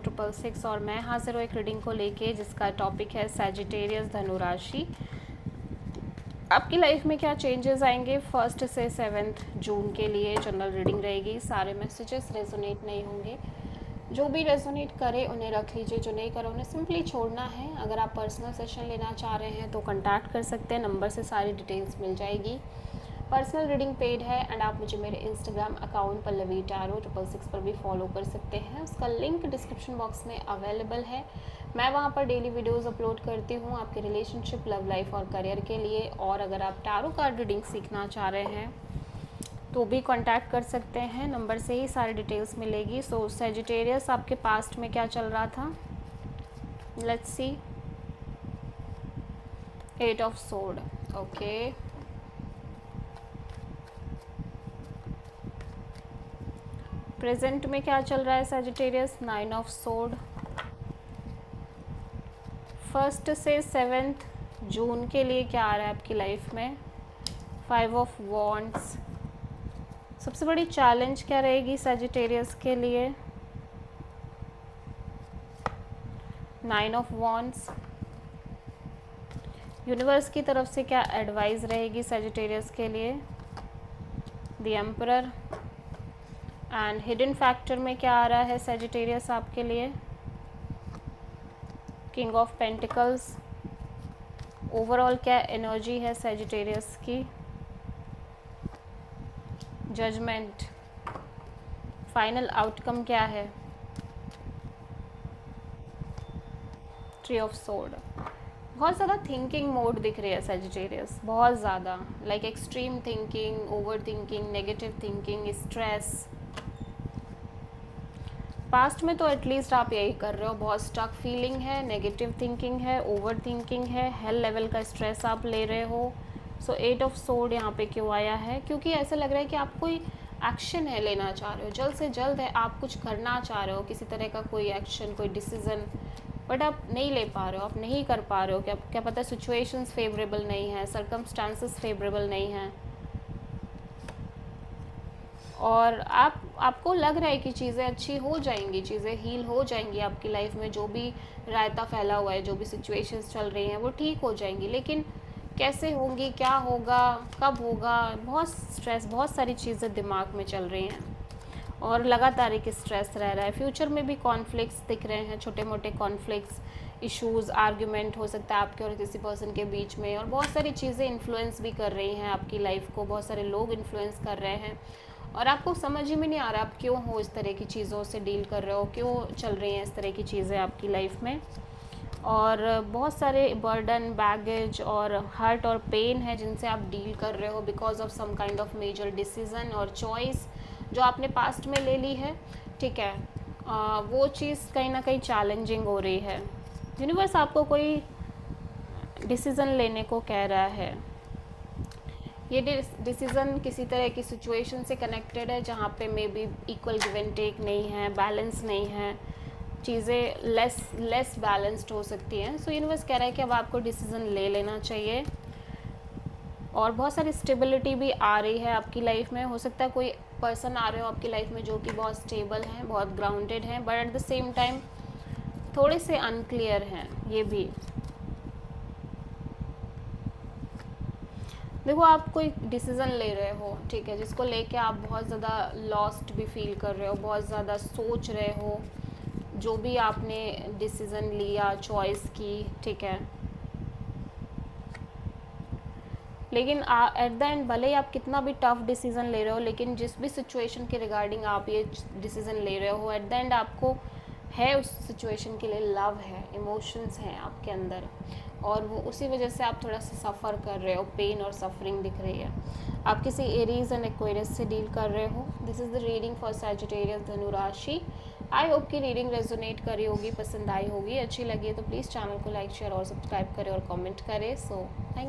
666 और मैं हाजिर हूँ एक रीडिंग को लेके जिसका टॉपिक है सैजिटेरियस धनु राशि। आपकी लाइफ में क्या चेंजेस आएंगे 1 से 7 जून के लिए जनरल रीडिंग रहेगी। सारे मैसेजेस रेजोनेट नहीं होंगे, जो भी रेजोनेट करे उन्हें रख लीजिए, जो नहीं करे उन्हें सिंपली छोड़ना है। अगर आप पर्सनल सेशन लेना चाह रहे हैं तो कांटेक्ट कर सकते हैं, नंबर से सारी डिटेल्स मिल जाएगी। पर्सनल रीडिंग पेड है एंड आप मुझे मेरे इंस्टाग्राम अकाउंट पल्लवी टैरो 666 पर भी फॉलो कर सकते हैं। उसका लिंक डिस्क्रिप्शन बॉक्स में अवेलेबल है। मैं वहाँ पर डेली वीडियोस अपलोड करती हूँ आपके रिलेशनशिप, लव लाइफ और करियर के लिए। और अगर आप टैरो कार्ड रीडिंग सीखना चाह रहे हैं तो भी कांटेक्ट कर सकते हैं, नंबर से ही सारी डिटेल्स मिलेगी। सो सैजिटेरियस आपके पास्ट में क्या चल रहा था, let's see. 8 of sword, okay. Present में क्या चल रहा है सैजिटेरियस, 9 ऑफ सोर्ड। 1 से 7 जून के लिए क्या आ रहा है आपकी लाइफ में, 5 ऑफ वॉन्ड्स। सबसे बड़ी चैलेंज क्या रहेगी सैजिटेरियस के लिए, 9 ऑफ वॉन्ड्स। यूनिवर्स की तरफ से क्या एडवाइस रहेगी सैजिटेरियस के लिए, the emperor. And hidden factor में क्या आ रहा है सैजिटेरियस आपके लिए, किंग ऑफ पेंटिकल्स। ओवरऑल क्या एनर्जी है सैजिटेरियस की, जजमेंट। फाइनल आउटकम क्या है, ट्री ऑफ सोर्ड। बहुत ज़्यादा थिंकिंग मोड दिख रही है सैजिटेरियस, बहुत ज़्यादा, like extreme thinking, over thinking, negative thinking, stress. Past में तो एटलीस्ट आप यही कर रहे हो, बहुत स्टक फीलिंग है, नेगेटिव थिंकिंग है, ओवर थिंकिंग है, हेल लेवल का स्ट्रेस आप ले रहे हो। सो 8 ऑफ सोर्ड यहाँ पे क्यों आया है, क्योंकि ऐसा लग रहा है कि आप कोई एक्शन है लेना चाह रहे हो, जल्द से जल्द है, आप कुछ करना चाह रहे हो, किसी तरह का कोई एक्शन, कोई डिसीज़न, बट आप नहीं ले पा रहे हो, आप नहीं कर पा रहे हो। क्या पता सिचुएशंस फेवरेबल नहीं है, सर्कमस्टांसेस फेवरेबल नहीं है, और आपको लग रहा है कि चीज़ें अच्छी हो जाएंगी, चीज़ें हील हो जाएंगी आपकी लाइफ में, जो भी रायता फैला हुआ है, जो भी सिचुएशंस चल रही हैं वो ठीक हो जाएंगी। लेकिन कैसे होंगी, क्या होगा, कब होगा, बहुत स्ट्रेस, बहुत सारी चीज़ें दिमाग में चल रही हैं और लगातार एक स्ट्रेस रह रहा है। फ्यूचर में भी कॉन्फ्लिक्ट्स दिख रहे हैं, छोटे मोटे कॉन्फ्लिक्ट्स, इश्यूज़, आर्ग्यूमेंट हो सकता है आपके और किसी पर्सन के बीच में, और बहुत सारी चीज़ें इन्फ्लुएंस भी कर रही हैं आपकी लाइफ को, बहुत सारे लोग इन्फ्लुएंस कर रहे हैं और आपको समझ ही में नहीं आ रहा आप क्यों हो इस तरह की चीज़ों से डील कर रहे हो, क्यों चल रही हैं इस तरह की चीज़ें आपकी लाइफ में। और बहुत सारे बर्डन, बैगेज और हर्ट और पेन है जिनसे आप डील कर रहे हो because of some kind of major decision और चॉइस जो आपने पास्ट में ले ली है, ठीक है। वो चीज़ कहीं ना कहीं चैलेंजिंग हो रही है। यूनिवर्स आपको कोई डिसीज़न लेने को कह रहा है। ये डिसीज़न किसी तरह की सिचुएशन से कनेक्टेड है जहाँ पे may be equal give and take नहीं है, बैलेंस नहीं है, चीज़ें लेस बैलेंस्ड हो सकती हैं। सो यूनिवर्स कह रहा है कि अब आपको डिसीज़न ले लेना चाहिए और बहुत सारी स्टेबिलिटी भी आ रही है आपकी लाइफ में। हो सकता है कोई पर्सन आ रहे हो आपकी लाइफ में जो कि बहुत स्टेबल हैं, बहुत ग्राउंडेड हैं, but at the same time थोड़े से अनक्लियर हैं। ये भी देखो, आप कोई डिसीज़न ले रहे हो, ठीक है, जिसको लेके आप बहुत ज़्यादा लॉस्ट भी फील कर रहे हो, बहुत ज़्यादा सोच रहे हो, जो भी आपने डिसीज़न लिया, चॉइस की, ठीक है। लेकिन एट द एंड भले ही आप कितना भी टफ डिसीज़न ले रहे हो, लेकिन जिस भी सिचुएशन के रिगार्डिंग आप ये डिसीज़न ले रहे हो, एट द एंड आपको है उस सिचुएशन के लिए लव है, इमोशंस हैं आपके अंदर, और वो उसी वजह से आप थोड़ा सा सफ़र कर रहे हो, पेन और सफरिंग दिख रही है। आप किसी एरीज एंड एक्वेरियस से डील कर रहे हो। This is the reading for Sagittarius धनु राशि। आई होप कि रीडिंग रेजोनेट करी होगी, पसंद आई होगी, अच्छी लगी है तो प्लीज़ चैनल को लाइक, शेयर और सब्सक्राइब करें और कमेंट करें। So thank